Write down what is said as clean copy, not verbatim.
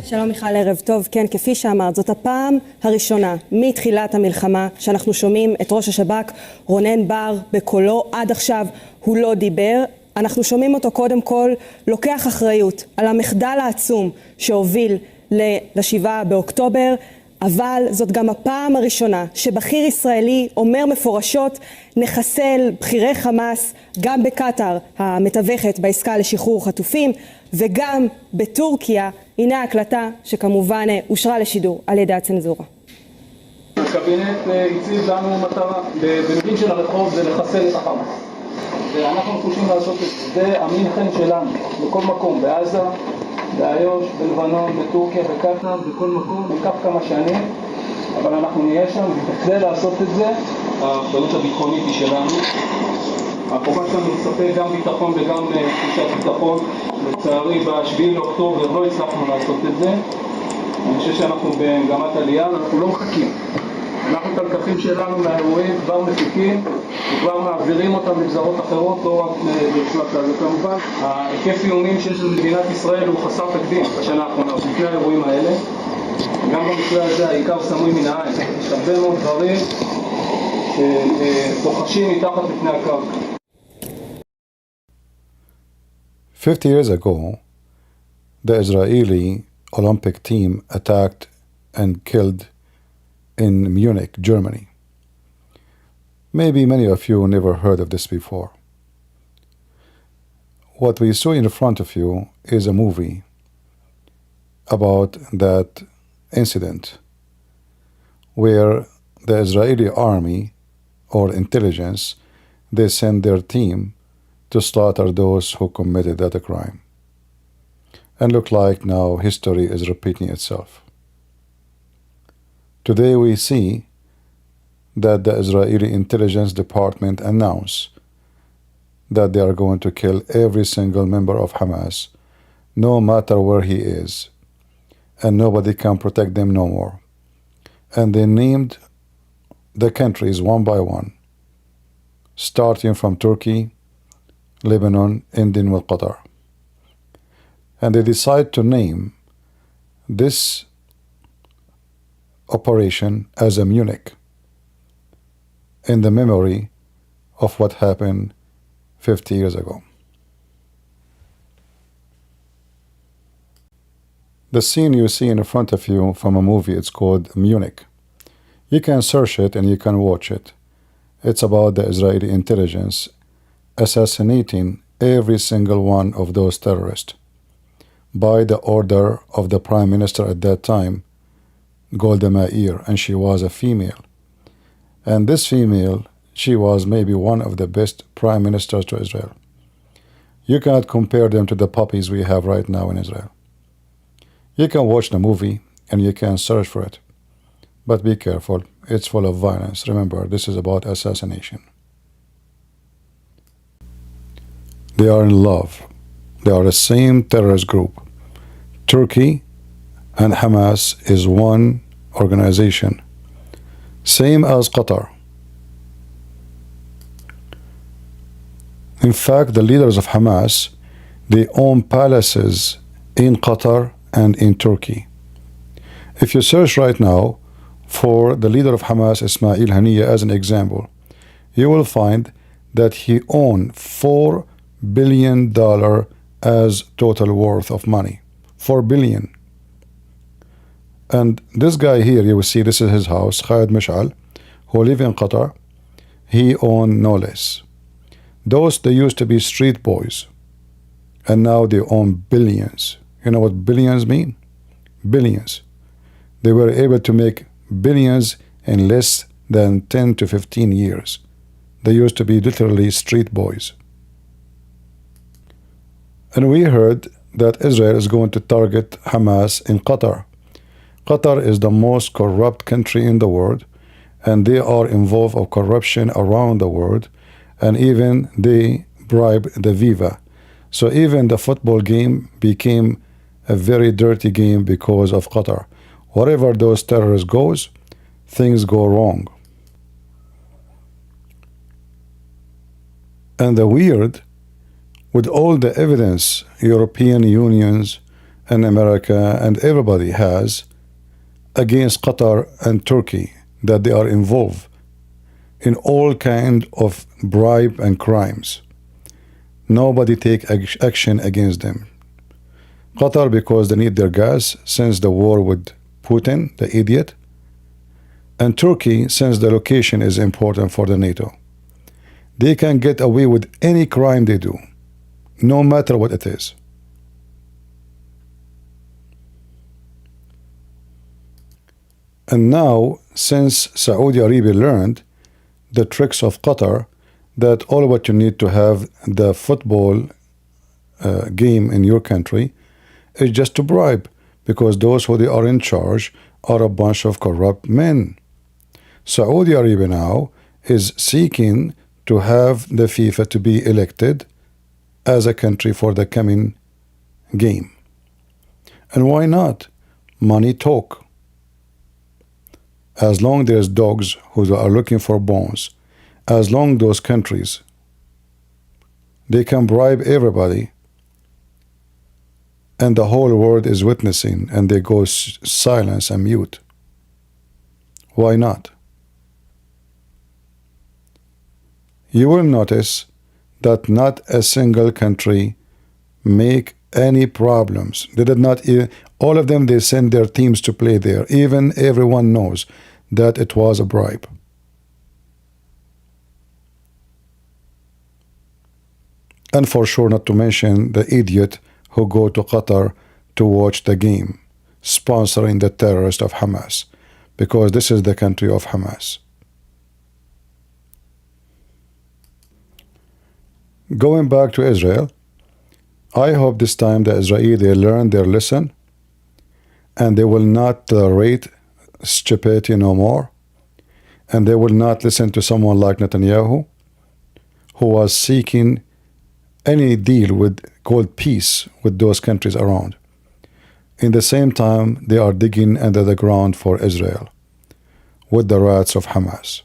שלום מיכל, ערב טוב. כן, כפי שאמרת, זאת הפעם הראשונה מתחילת המלחמה שאנחנו שומעים את ראש השב"כ רונן בר בקולו. עד עכשיו הוא לא דיבר. אנחנו שומעים אותו קודם כל לוקח אחריות על המחדל העצום שהוביל ל-7 באוקטובר, אבל זאת גם הפעם הראשונה שבכיר ישראלי אומר מפורשות נחסל בכירי חמאס גם בקטר המתווכת בעסקה לשחרור חטופים וגם בטורקיה. הנה ההקלטה שכמובן אושרה לשידור על ידי הצנזורה. הקבינט הציב לנו מטרה במילים של הרחוב זה לחסל את החמאס, ואנחנו חושבים לעשות את זה המנחן שלנו בכל מקום, בעזה, באיו"ש, בלבנון, בטורקיה, בקטר, בכל מקום. ייקח כמה שנים, אבל אנחנו נהיה שם, וכדי לעשות את זה האחריות הביטחונית היא שלנו. החובה שלנו לספק גם ביטחון וגם תחושת ביטחון. לצערי ב7 לאוקטובר לא הצלחנו לעשות את זה. אני חושב שאנחנו במגמת עלייה, אנחנו לא מחכים. אנחנו את הלקחים שלנו מהאירועים כבר מפיקים וכבר מעבירים אותם לגזרות אחרות, לא רק ברצועת עזה. וכמובן, ההיקף איומים שיש למדינת ישראל הוא חסר תקדים בשנה האחרונה, לפני האירועים האלה. גם במקרה הזה העיקר סמוי מן העין. יש הרבה מאוד דברים שבוחשים מתחת לפני הקרקע. 50 years ago, the Israeli Olympic team attacked and killed in Munich, Germany. Maybe many of you never heard of this before. What we saw in front of you is a movie about that incident where the Israeli army or intelligence, they sent their team to slaughter those who committed that crime. And look like now history is repeating itself. Today we see that the Israeli intelligence department announced that they are going to kill every single member of Hamas, no matter where he is, and nobody can protect them no more. And they named the countries one by one, starting from Turkey, Lebanon, ending with Qatar. And they decide to name this operation as a Munich in the memory of what happened 50 years ago. The scene you see in front of you from a movie, it's called Munich. You can search it and you can watch it. It's about the Israeli intelligence assassinating every single one of those terrorists by the order of the Prime Minister at that time, Golda Meir, and she was a female. And this female, she was maybe one of the best prime ministers to Israel. You cannot compare them to the puppies we have right now in Israel. You can watch the movie and you can search for it. But be careful, it's full of violence. Remember, this is about assassination. They are in love. They are the same terrorist group. Turkey and Hamas is one organization, same as Qatar. In fact, the leaders of Hamas, they own palaces in Qatar and in Turkey. If you search right now for the leader of Hamas, Ismail Haniyeh, as an example, you will find that he owned $4 billion as total worth of money. 4 billion. And this guy here, you will see, this is his house, Khaled Mishal, who live in Qatar. He owned no less. Those, they used to be street boys, and now they own billions. You know what billions mean? Billions. They were able to make billions in less than 10 to 15 years. They used to be literally street boys. And we heard that Israel is going to target Hamas in Qatar. Qatar is the most corrupt country in the world, and they are involved of corruption around the world, and even they bribe the Viva. So even the football game became a very dirty game because of Qatar. Wherever those terrorists goes, things go wrong. And the weird, with all the evidence European unions and America and everybody has against Qatar and Turkey, that they are involved in all kind of bribe and crimes. Nobody take action against them. Qatar, because they need their gas since the war with Putin, the idiot, and Turkey, since the location is important for the NATO. They can get away with any crime they do, no matter what it is. And now, since Saudi Arabia learned the tricks of Qatar, that all what you need to have the football game in your country is just to bribe, because those who they are in charge are a bunch of corrupt men. Saudi Arabia now is seeking to have the FIFA to be elected as a country for the coming game. And why not? Money talk. As long there's dogs who are looking for bones, as long those countries, they can bribe everybody, and the whole world is witnessing, and they go silent and mute. Why not? You will notice that not a single country make any problems. They did not, all of them, they send their teams to play there. Even everyone knows that it was a bribe. And for sure not to mention the idiot who go to Qatar to watch the game, sponsoring the terrorist of Hamas, because this is the country of Hamas. Going back to Israel, I hope this time the Israelis learn their lesson and they will not tolerate stupidity no more, and they will not listen to someone like Netanyahu, who was seeking any deal with called peace with those countries around. In the same time, they are digging under the ground for Israel with the rats of Hamas.